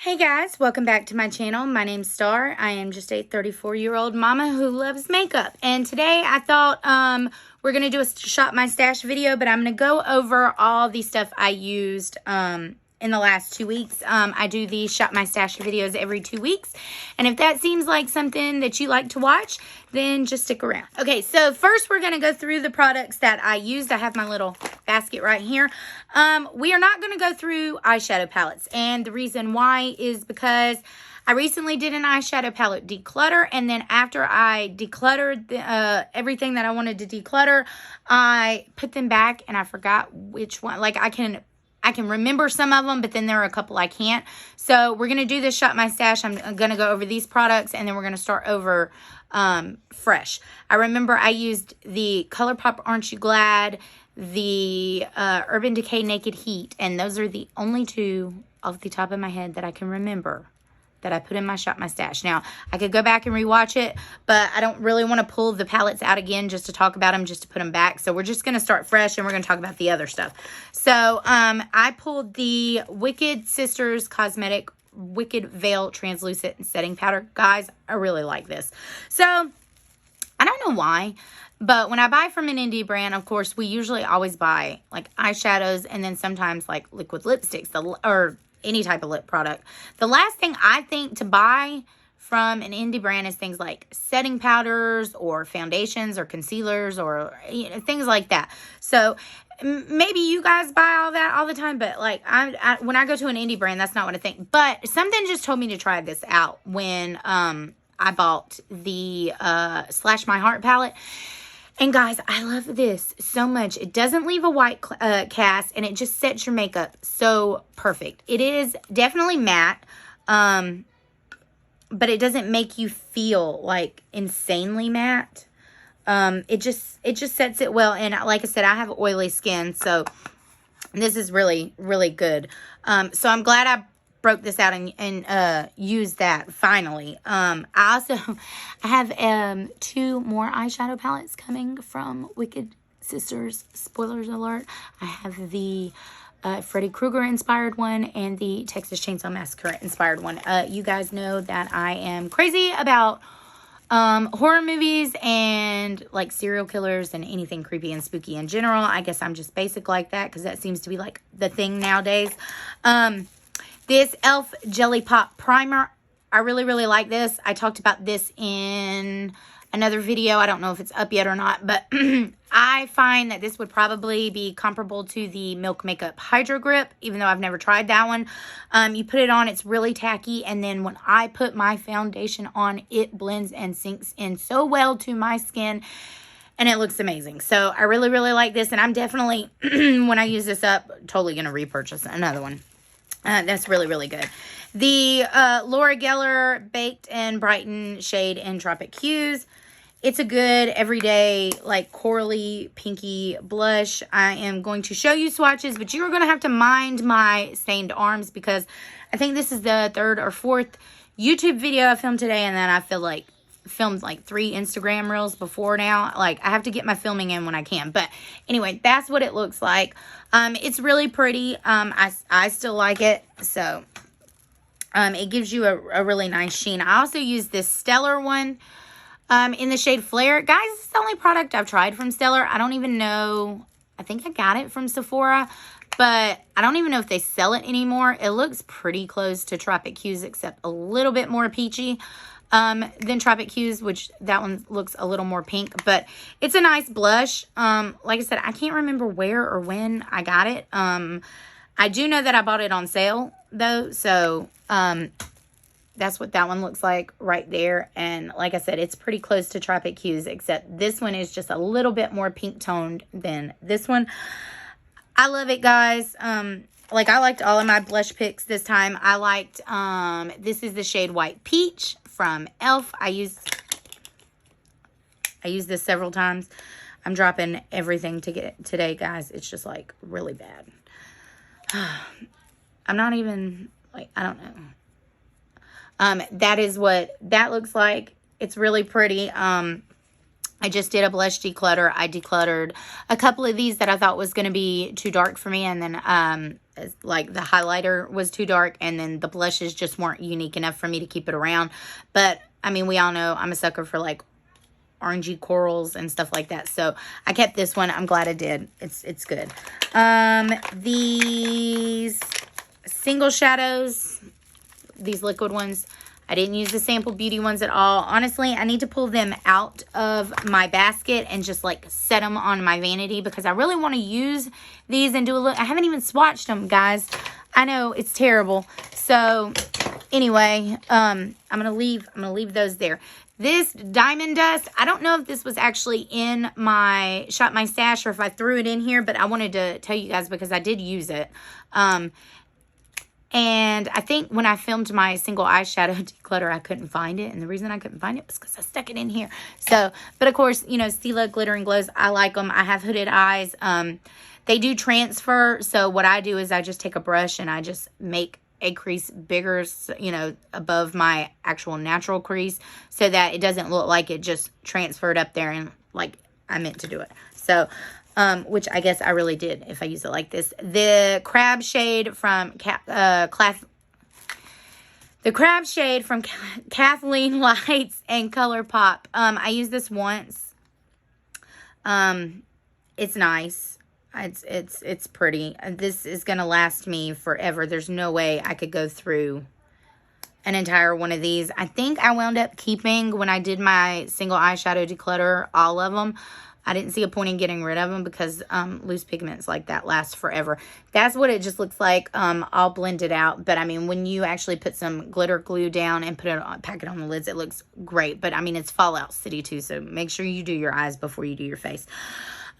Hey guys, welcome back to my channel. My name's Star. I am just a 34-year-old mama who loves makeup. And today I thought we're going to do a shop my stash video, but I'm going to go over all the stuff I used in the last 2 weeks. I do these shop my stash videos every 2 weeks. And if that seems like something that you like to watch, then just stick around. Okay, so first we're going to go through the products that I used. I have my little basket right here. We are not going to go through eyeshadow palettes, and the reason why is because I recently did an eyeshadow palette declutter, and then after I decluttered everything that I wanted to declutter, I put them back and I forgot which one. Like I can remember some of them, but then there are a couple I can't. So we're going to do this shop my stash. I'm going to go over these products, and then we're going to start over fresh. I remember I used the Colourpop Aren't You Glad, the Urban Decay Naked Heat, and those are the only two off the top of my head that I can remember that I put in my shop my stash. Now, I could go back and rewatch it, but I don't really want to pull the palettes out again just to talk about them, just to put them back. So we're just going to start fresh, and we're going to talk about the other stuff. So I pulled the Wicked Sisters Cosmetic Wicked Veil Translucent Setting Powder. Guys, I really like this. So I don't know why, but when I buy from an indie brand, of course, we usually always buy like eyeshadows and then sometimes like liquid lipsticks or any type of lip product. The last thing I think to buy from an indie brand is things like setting powders or foundations or concealers or things like that. So maybe you guys buy all that all the time, but like when I go to an indie brand, that's not what I think. But something just told me to try this out when I bought the Slash My Heart palette. And guys, I love this so much. It doesn't leave a white cast, and it just sets your makeup so perfect. It is definitely matte, but it doesn't make you feel like insanely matte. It just sets it well. And like I said, I have oily skin, so this is really, really good. So I'm glad I broke this out and used that finally. I have 2 more eyeshadow palettes coming from Wicked Sisters. Spoilers alert. I have the Freddy Krueger inspired one and the Texas Chainsaw Massacre inspired one. You guys know that I am crazy about horror movies and like serial killers and anything creepy and spooky in general. I guess I'm just basic like that because that seems to be like the thing nowadays. This e.l.f. Jelly Pop Primer, I really, really like this. I talked about this in another video. I don't know if it's up yet or not, but I find that this would probably be comparable to the Milk Makeup Hydro Grip, even though I've never tried that one. You put it on, it's really tacky, and then when I put my foundation on, it blends and sinks in so well to my skin, and it looks amazing. So I really, really like this, and I'm definitely, when I use this up, totally going to repurchase another one. That's really, really good. The Laura Geller Baked and Brighten Shade in Tropic Hues. It's a good everyday, like, corally, pinky blush. I am going to show you swatches, but you're going to have to mind my stained arms because I think this is the 3rd or 4th YouTube video I filmed today, and then I feel like filmed like 3 Instagram reels before now. Like, I have to get my filming in when I can. But anyway, that's what it looks like. It's really pretty. I still like it. So it gives you a really nice sheen. I also use this Stellar one in the shade Flare. Guys, this is the only product I've tried from Stellar. I don't even know. I think I got it from Sephora, but I don't even know if they sell it anymore. It looks pretty close to Tropic Hues, except a little bit more peachy than Tropic Hues, which that one looks a little more pink, but it's a nice blush. Like I said, I can't remember where or when I got it. I do know that I bought it on sale though, so that's what that one looks like right there. And like I said, it's pretty close to Tropic Hues, except this one is just a little bit more pink toned than this one. I love it, guys. Like, I liked all of my blush picks this time. I liked, this is the shade White Peach from e.l.f. I used this several times. I'm dropping everything today, guys. It's just, like, really bad. I'm not even, like, I don't know. That is what that looks like. It's really pretty. I just did a blush declutter. I decluttered a couple of these that I thought was going to be too dark for me, and then like the highlighter was too dark, and then the blushes just weren't unique enough for me to keep it around. But I mean, we all know I'm a sucker for like orangey corals and stuff like that. So I kept this one. I'm glad I did. It's good. These single shadows, these liquid ones, I didn't use the Sample Beauty ones at all. Honestly, I need to pull them out of my basket and just like set them on my vanity, because I really want to use these and do a look. I haven't even swatched them, guys. I know it's terrible. So anyway, I'm gonna leave those there. This Diamond Dust, I don't know if this was actually in my Shop My Stash or if I threw it in here, but I wanted to tell you guys because I did use it. And I think when I filmed my single eyeshadow declutter, I couldn't find it. And the reason I couldn't find it was because I stuck it in here. So, but of course, you know, Stila Glitter and Glows, I like them. I have hooded eyes. They do transfer. So what I do is I just take a brush and I just make a crease bigger, you know, above my actual natural crease, so that it doesn't look like it just transferred up there and like I meant to do it. So, which I guess I really did if I use it like this. The Crab shade from Kathleen Lights and Colourpop. I used this once. It's nice. It's pretty. This is gonna last me forever. There's no way I could go through an entire one of these. I think I wound up keeping, when I did my single eyeshadow declutter, all of them. I didn't see a point in getting rid of them because loose pigments like that last forever. That's what it just looks like. I'll blend it out. But I mean, when you actually put some glitter glue down and put it on, pack it on the lids, it looks great. But I mean, it's Fallout City too, so make sure you do your eyes before you do your face.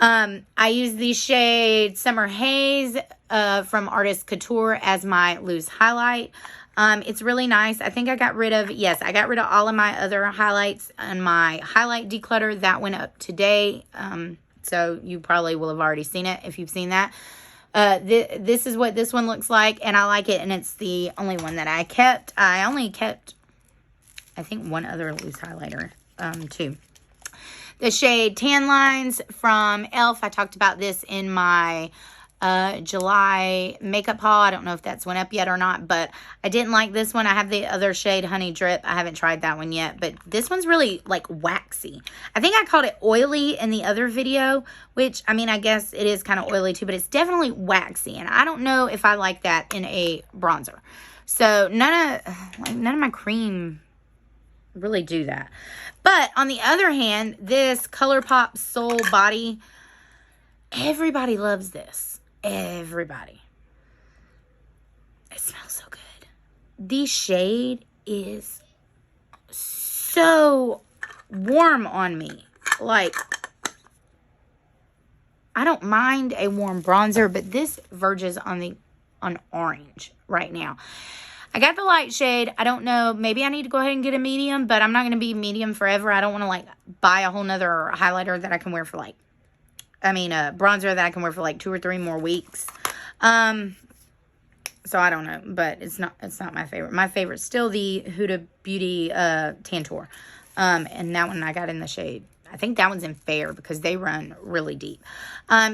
I use the shade Summer Haze from Artist Couture as my loose highlight. It's really nice. I think I got rid of, yes, I got rid of all of my other highlights and my highlight declutter. That went up today. So you probably will have already seen it if you've seen that. This is what this one looks like, and I like it, and it's the only one that I kept. I only kept, I think, one other loose highlighter, too. The shade Tan Lines from e.l.f. I talked about this in my July makeup haul. I don't know if that's went up yet or not, but I didn't like this one. I have the other shade Honey Drip. I haven't tried that one yet, but this one's really like waxy. I think I called it oily in the other video, which, I mean, I guess it is kind of oily too, but it's definitely waxy, and I don't know if I like that in a bronzer. So none of my cream really do that. But on the other hand, this Colourpop Soul Body, everybody loves this. Everybody. It smells so good. The shade is so warm on me. Like, I don't mind a warm bronzer, but this verges on orange right now. I got the light shade. I don't know. Maybe I need to go ahead and get a medium, but I'm not going to be medium forever. I don't want to, like, buy a whole nother highlighter that I can wear for, like, a bronzer that I can wear for, like, 2 or 3 more weeks. So I don't know, but it's not my favorite. My favorite's still the Huda Beauty Tantour. And that one I got in the shade, I think that one's in Fair, because they run really deep.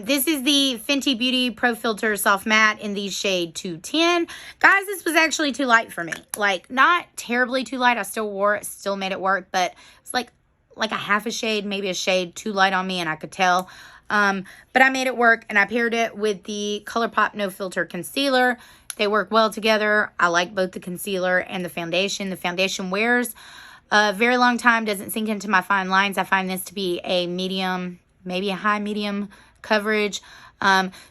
This is the Fenty Beauty Pro Filter Soft Matte in the shade 210. Guys, this was actually too light for me. Like, not terribly too light. I still wore it, still made it work, but it's like a half a shade, maybe a shade too light on me, and I could tell. But I made it work, and I paired it with the Colourpop No Filter Concealer. They work well together. I like both the concealer and the foundation. The foundation wears a very long time, doesn't sink into my fine lines. I find this to be a medium, maybe a high medium coverage.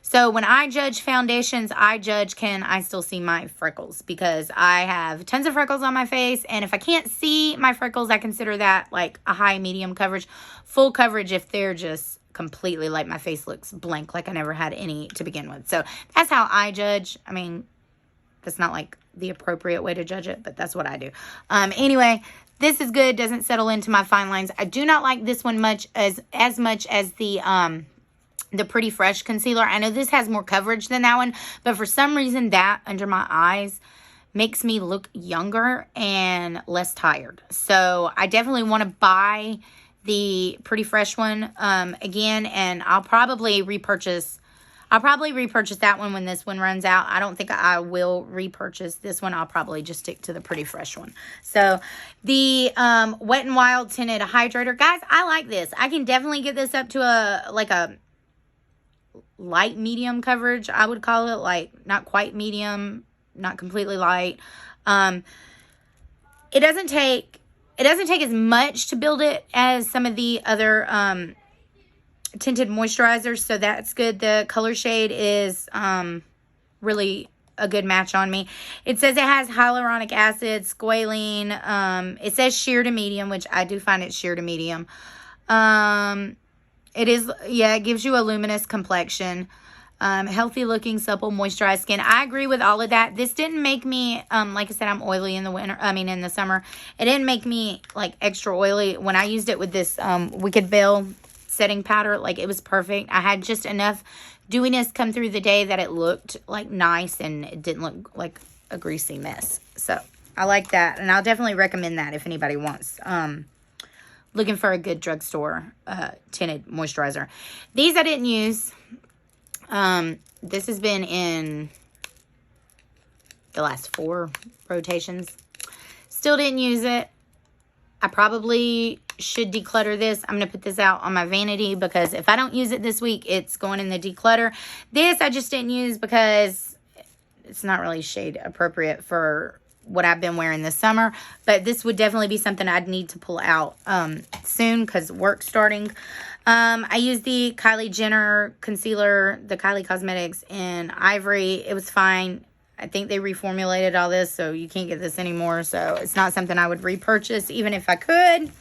So when I judge foundations, I judge, can I still see my freckles? Because I have tons of freckles on my face, and if I can't see my freckles, I consider that like a high medium coverage. Full coverage if they're just completely like my face looks blank, like I never had any to begin with. So that's how I judge. I mean, that's not like the appropriate way to judge it, but that's what I do. Anyway, this is good. Doesn't settle into my fine lines. I do not like this one as much as the Pretty Fresh concealer. I know this has more coverage than that one, but for some reason that under my eyes makes me look younger and less tired. So I definitely want to buy the Pretty Fresh one again, and I'll probably repurchase. I'll probably repurchase that one when this one runs out. I don't think I will repurchase this one. I'll probably just stick to the Pretty Fresh one. So, the Wet n Wild Tinted Hydrator. Guys, I like this. I can definitely get this up to a light medium coverage, I would call it. Like, not quite medium, not completely light. It doesn't take as much to build it as some of the other tinted moisturizers, so that's good. The color shade is really a good match on me. It says it has hyaluronic acid, squalene. It says sheer to medium, which I do find it sheer to medium. It is, yeah, it gives you a luminous complexion. Healthy looking, supple, moisturized skin. I agree with all of that. This didn't make me, like I said, I'm oily in the winter, in the summer. It didn't make me like extra oily. When I used it with this Wicked Veil setting powder, like, it was perfect. I had just enough dewiness come through the day that it looked like nice and it didn't look like a greasy mess. So I like that, and I'll definitely recommend that if anybody wants looking for a good drugstore tinted moisturizer. These I didn't use. This has been in the last 4 rotations. Still didn't use it. I probably should declutter this. I'm going to put this out on my vanity because if I don't use it this week, it's going in the declutter. This I just didn't use because it's not really shade appropriate for what I've been wearing this summer. But this would definitely be something I'd need to pull out soon because work's starting. I used the Kylie Jenner concealer, the Kylie Cosmetics in Ivory. It was fine. I think they reformulated all this, so you can't get this anymore. So it's not something I would repurchase, even if I could.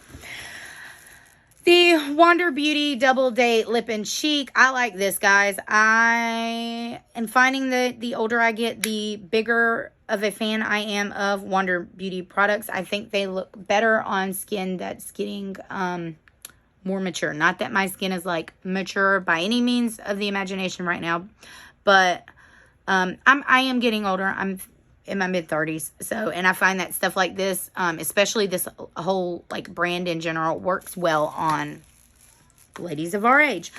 The Wander Beauty Double Date Lip and Cheek. I like this, guys. I am finding that the older I get, the bigger of a fan I am of Wander Beauty products. I think they look better on skin that's getting more mature. Not that my skin is like mature by any means of the imagination right now, but I am getting older. I'm in my mid-30s, so, and I find that stuff like this, especially this whole like brand in general, works well on ladies of our age.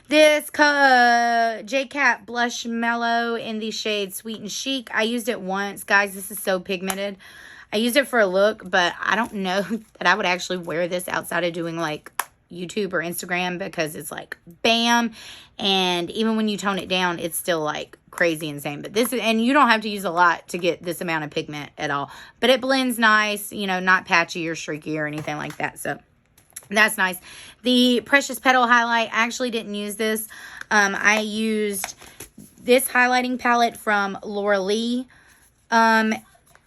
This J-Cat Blush Mellow in the shade Sweet and Chic. I used it once, guys. This is so pigmented. I used it for a look, but I don't know that I would actually wear this outside of doing like YouTube or Instagram because it's like bam, and even when you tone it down, it's still like crazy insane. But this is, and you don't have to use a lot to get this amount of pigment at all, but it blends nice, you know, not patchy or streaky or anything like that. So that's nice. The Precious Petal highlight, I actually didn't use this. I used this highlighting palette from Laura Lee a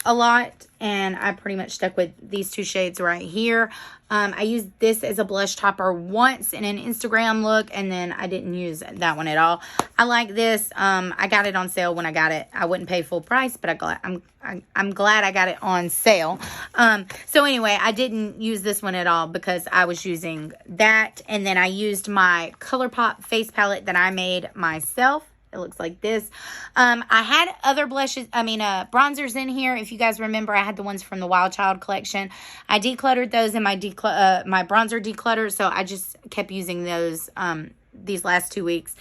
lot, and I pretty much stuck with these 2 shades right here. I used this as a blush topper once in an Instagram look, and then I didn't use that one at all. I like this. I got it on sale when I got it. I wouldn't pay full price, but I'm glad I got it on sale. So anyway, I didn't use this one at all because I was using that, and then I used my Colourpop face palette that I made myself. It looks like this. I had other blushes, bronzers in here. If you guys remember, I had the ones from the Wild Child collection. I decluttered those in my bronzer declutter, so I just kept using those these last 2 weeks.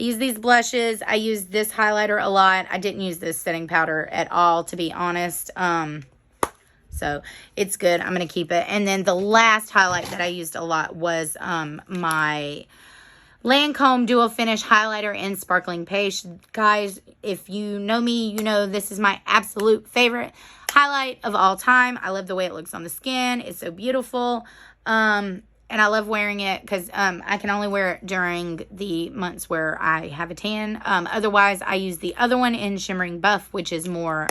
I use these blushes. I use this highlighter a lot. I didn't use this setting powder at all, to be honest. So it's good. I'm going to keep it. And then the last highlight that I used a lot was my Lancome Dual Finish Highlighter in Sparkling Beige. Guys, if you know me, you know this is my absolute favorite highlight of all time. I love the way it looks on the skin. It's so beautiful. And I love wearing it because I can only wear it during the months where I have a tan. Otherwise, I use the other one in Shimmering Buff, which is more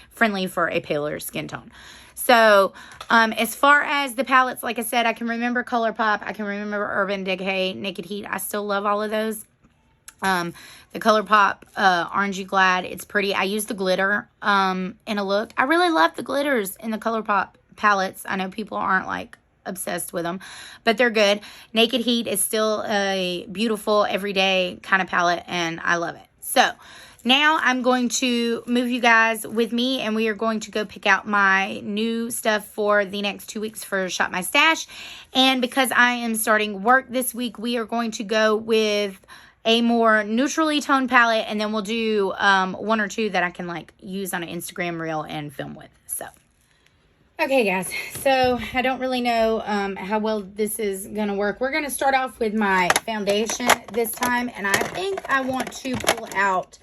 friendly for a paler skin tone. So, as far as the palettes, like I said, I can remember Colourpop. I can remember Urban Decay, Naked Heat. I still love all of those. The Colourpop Orangey Glad, it's pretty. I use the glitter in a look. I really love the glitters in the Colourpop palettes. I know people aren't like obsessed with them, but they're good. Naked Heat is still a beautiful everyday kind of palette, and I love it. So, now I'm going to move you guys with me, and we are going to go pick out my new stuff for the next 2 weeks for Shop My Stash. And because I am starting work this week, we are going to go with a more neutrally toned palette, and then we'll do one or two that I can like use on an Instagram reel and film with. So okay guys, so I don't really know how well this is gonna work. We're gonna start off with my foundation this time, and I think I want to pull out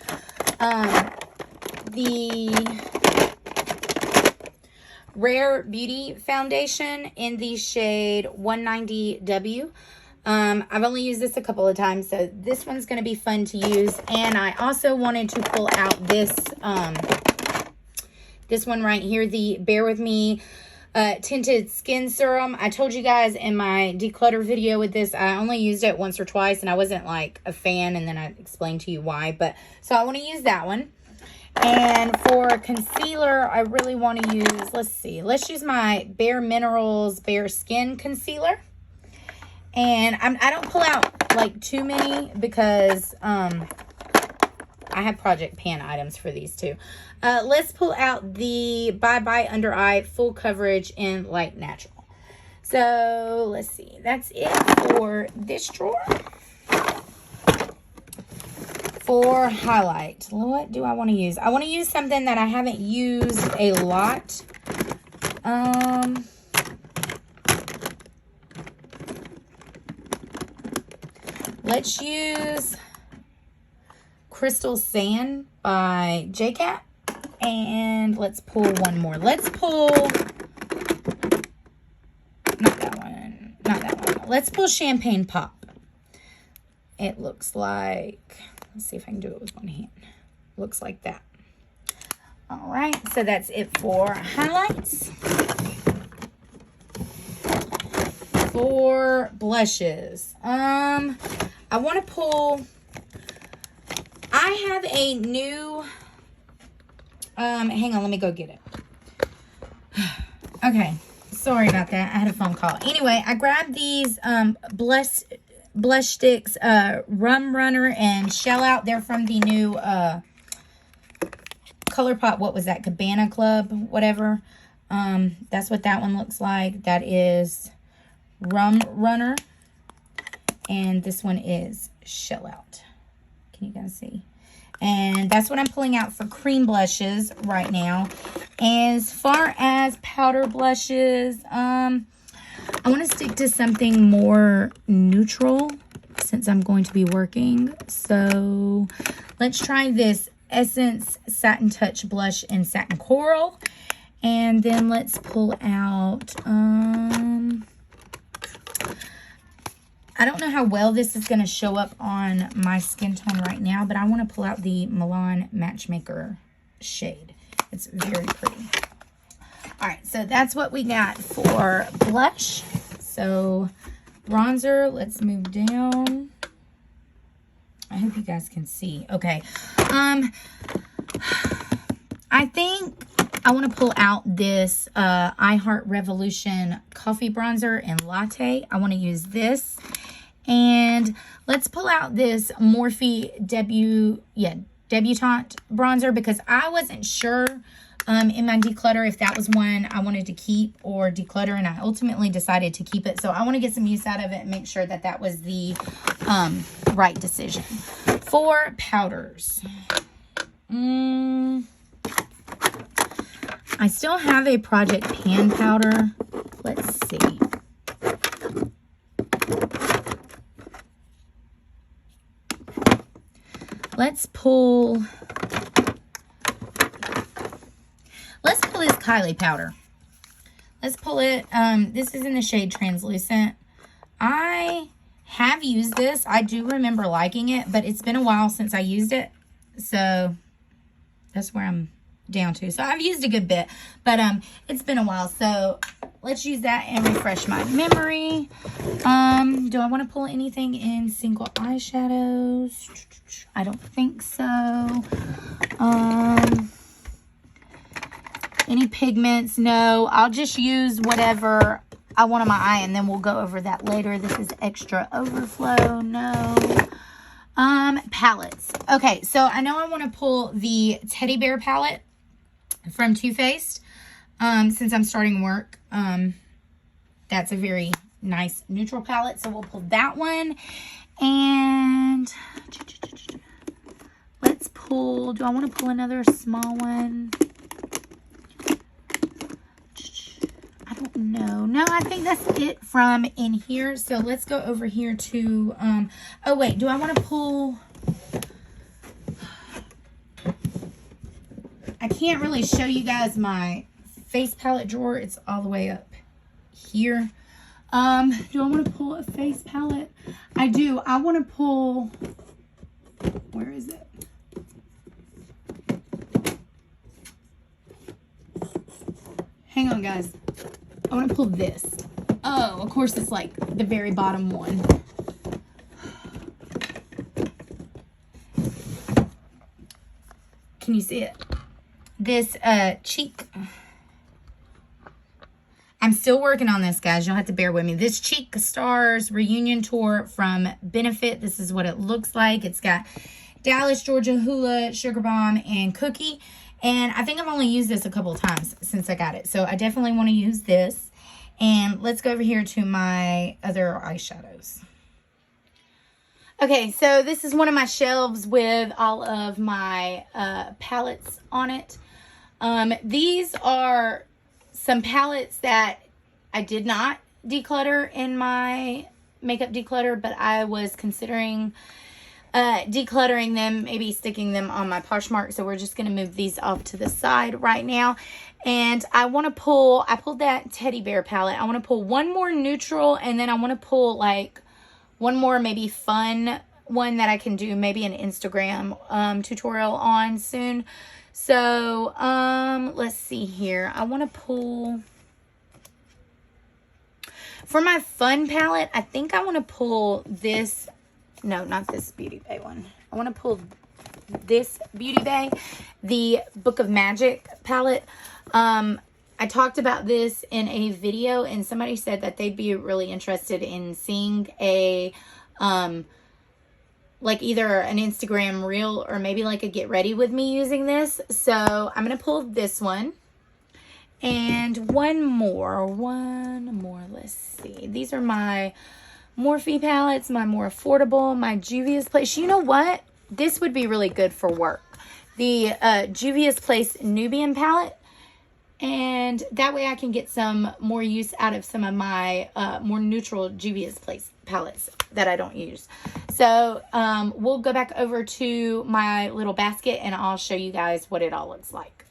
the Rare Beauty foundation in the shade 190W. I've only used this a couple of times, so this one's going to be fun to use. And I also wanted to pull out this, this one right here, the Bear With Me Tinted Skin Serum. I told you guys in my declutter video with this, I only used it once or twice, and I wasn't like a fan, and then I explained to you why. But so I want to use that one. And for concealer, I really want to use, let's use my Bare Minerals Bare Skin Concealer. And I don't pull out like too many because I have Project Pan items for these too. Let's pull out the Bye Bye Under Eye Full Coverage in Light Natural. So let's see, that's it for this drawer. For highlight, what do I want to use? I want to use something that I haven't used a lot. Let's use Crystal Sand by JCat. And let's pull one more. Let's pull, not that one. Let's pull Champagne Pop. It looks like, let's see if I can do it with one hand. Looks like that. All right, so that's it for highlights. For blushes, I want to pull, I have a new, hang on, let me go get it. Okay, sorry about that. I had a phone call. Anyway, I grabbed these blush sticks, Rum Runner and Shell Out. They're from the new Colourpop, what was that, Cabana Club, whatever. That's what that one looks like. That is Rum Runner, and this one is Shell Out. Can you guys see? And that's what I'm pulling out for cream blushes right now. As far as powder blushes, I want to stick to something more neutral since I'm going to be working. So let's try this Essence Satin Touch Blush in Satin Coral. And then let's pull out, I don't know how well this is going to show up on my skin tone right now, but I want to pull out the Milan Matchmaker shade. It's very pretty. All right, so that's what we got for blush. So bronzer, let's move down. I hope you guys can see. Okay. I think I want to pull out this I Heart Revolution Coffee Bronzer in Latte. I want to use this. And let's pull out this Morphe Debutante bronzer because I wasn't sure in my declutter if that was one I wanted to keep or declutter, and I ultimately decided to keep it. So I want to get some use out of it and make sure that that was the right decision. For powders, I still have a Project Pan powder. Let's see. Let's pull this Kylie powder. Let's pull it. This is in the shade Translucent. I have used this. I do remember liking it, but it's been a while since I used it. So that's where I'm down to. So I've used a good bit, but it's been a while. So let's use that and refresh my memory. Do I want to pull anything in single eyeshadows? I don't think so. Any pigments? No. I'll just use whatever I want on my eye, and then we'll go over that later. This is Extra Overflow. No. Palettes. Okay, so I know I want to pull the Teddy Bear palette from Too Faced. Since I'm starting work, that's a very nice neutral palette, so we'll pull that one. And let's pull, do I want to pull another small one? I don't know. No, I think that's it from in here. So let's go over here to, oh wait, do I want to pull, I can't really show you guys my face palette drawer. It's all the way up here. Do I want to pull a face palette? I do. I want to pull, where is it? Hang on, guys. I want to pull this. Oh, of course, it's like the very bottom one. Can you see it? This cheek. I'm still working on this, guys. You'll have to bear with me. This Cheek Stars Reunion Tour from Benefit. This is what it looks like. It's got Dallas, Georgia, Hula, Sugar Bomb, and Cookie. And I think I've only used this a couple of times since I got it. So I definitely want to use this. And let's go over here to my other eyeshadows. Okay, so this is one of my shelves with all of my palettes on it. These are some palettes that I did not declutter in my makeup declutter, but I was considering decluttering them, maybe sticking them on my Poshmark. So we're just going to move these off to the side right now. And I want to pull, I pulled that teddy bear palette. I want to pull one more neutral, and then I want to pull like one more maybe fun one that I can do maybe an Instagram tutorial on soon. So let's see here. I want to pull, for my fun palette, I think I want to pull this. No, not this Beauty Bay one. I want to pull this Beauty Bay, the Book of Magic palette. I talked about this in a video, and somebody said that they'd be really interested in seeing a, like either an Instagram reel or maybe like a get ready with me using this. So I'm going to pull this one. And one more. Let's see. These are my Morphe palettes, my more affordable, my Juvia's Place. You know what? This would be really good for work. The Juvia's Place Nubian palette. And that way I can get some more use out of some of my more neutral Juvia's Place palettes that I don't use. So we'll go back over to my little basket and I'll show you guys what it all looks like.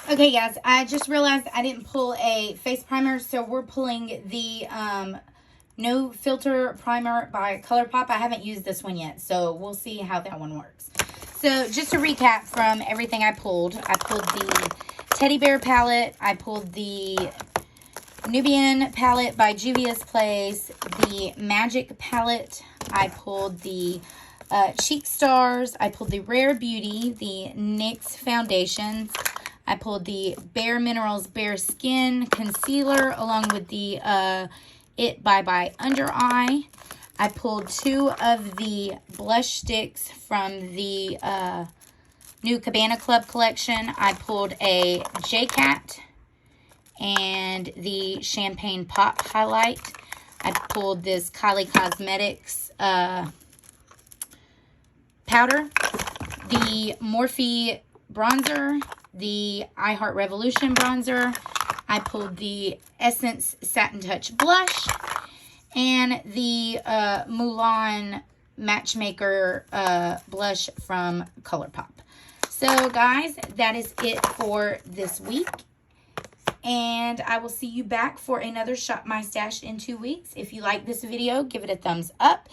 Okay, guys, I just realized I didn't pull a face primer. So we're pulling the No Filter Primer by Colourpop. I haven't used this one yet, so we'll see how that one works. So just to recap from everything I pulled the Teddy Bear palette, I pulled the Nubian palette by Juvia's Place, the Magic palette, I pulled the Cheek Stars, I pulled the Rare Beauty, the NYX foundations, I pulled the Bare Minerals Bare Skin Concealer along with the It Bye Bye Under Eye. I pulled two of the blush sticks from the new Cabana Club collection. I pulled a J-Cat and the Champagne Pop Highlight. I pulled this Kylie Cosmetics powder, the Morphe bronzer, the I Heart Revolution bronzer. I pulled the Essence Satin Touch blush and the Mulan Matchmaker blush from Colourpop. So guys, that is it for this week. And I will see you back for another Shop My Stash in 2 weeks. If you like this video, give it a thumbs up.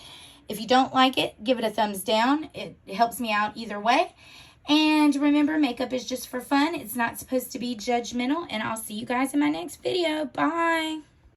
If you don't like it, give it a thumbs down. It helps me out either way. And remember, makeup is just for fun. It's not supposed to be judgmental. And I'll see you guys in my next video. Bye.